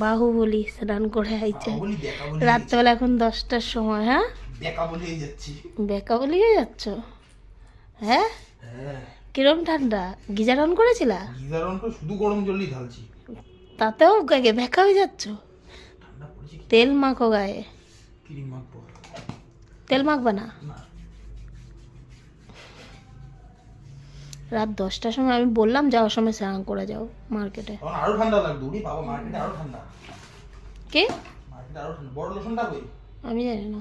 বাহুবলী স্নান করে আইছে বাহুবলী দেখা বলি রাত্রেবেলা, এখন 10টার সময়। হ্যাঁ, দেখা বলেই যাচ্ছি। বেকা বলি হয়ে যাচ্ছ? হ্যাঁ, হ্যাঁ, কিরম ঠান্ডা? গিজার অন করেছিলা? গিজার অন করে শুধু গরম জলই ঢালছি। তাতেও গায়ে বেকা হয়ে যাচ্ছ? ঠান্ডা পড়েছে কি? তেল মাখো গায়ে। ক্রিম মাখবো তেল মাখবা না? না? রাত 10টার সময় আমি বললাম যাওয়ার সময় স্নান করে যাও মার্কেটে। তখন আরো ঠান্ডা লাগতো। উনি বাবা, মার্কেটে আরো ঠান্ডা। কে? মার্কেটে আরো ঠান্ডা। বড় লোশনটা কই? আমি জানি না।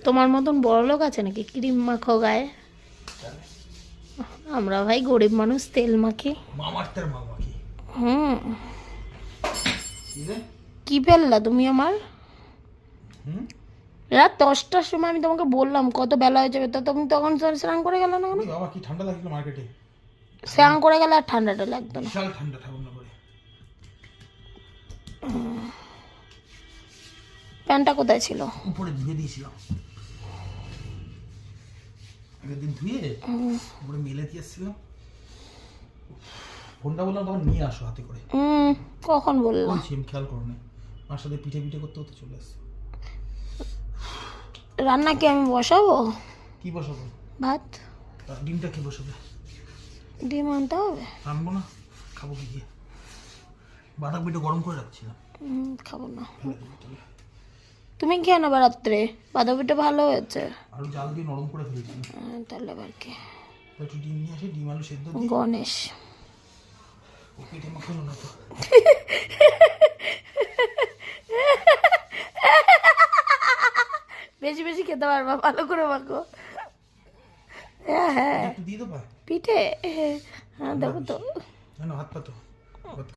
তোমার মতন বড় লোক আছে নাকি ক্রিম মাখো গায়ে? আমরা ভাই গরিব মানুষ, তেল মাখি। মামার্থের মামা কি? হুম। কি রে? কি ফেললা তুমি আমার? হুম? রাত 10টার সময় আমি তোমাকে বললাম কত বেলা হয়ে যাবে, তা তুমি তখন স্নান করে গেলে না কেন? উনি বাবা কি ঠান্ডা লাগছিল মার্কেটে। স্নান করে গেলে আর ঠান্ডাটা লাগতো না। বিশাল ঠান্ডা ঠাকুর না করে। প্যান্টটা কোথায় ছিল? উপরে ধুয়ে দিয়েছিলাম। আগের দিন ধুয়ে উপরে মেলে দিয়ে এসেছিলাম। ফোনটা বললাম তখন নিয়ে আসো হাতে করে। কখন বললাম? বলছি আমি খেয়াল করো না। মার সাথে পিঠে পিঠে করতে করতে চলে আসছে। রান্না কি আমি বসাবো? কি বসাবো? ভাত। ডিমটা খেয়ে বসাবে? ডিম আনতে হবে? আনবো না, খাবো কি দিয়ে? বাঁধাকপিটা গরম করে রাখছিলাম। খাবো না। ফেলে দেবো তাহলে। তুমি খেয়ে নেবে রাত্রে, বাঁধাকপিটা ভালো হয়েছে। আলু জাল দিয়ে নরম করে ফেলেছিলাম। তাহলে আবার কি? একটু ডিম নিয়ে আসে, ডিম আলু সেদ্ধ দিয়ে। গণেশ ও পিঠে মাখানো না তো। বেশি বেশি খেতে পারবা, ভালো করে মাখো। হ্যাঁ হ্যাঁ, একটু দিয়ে দেবা? পিঠে। হ্যাঁ দেবো তো। হাত পাতো।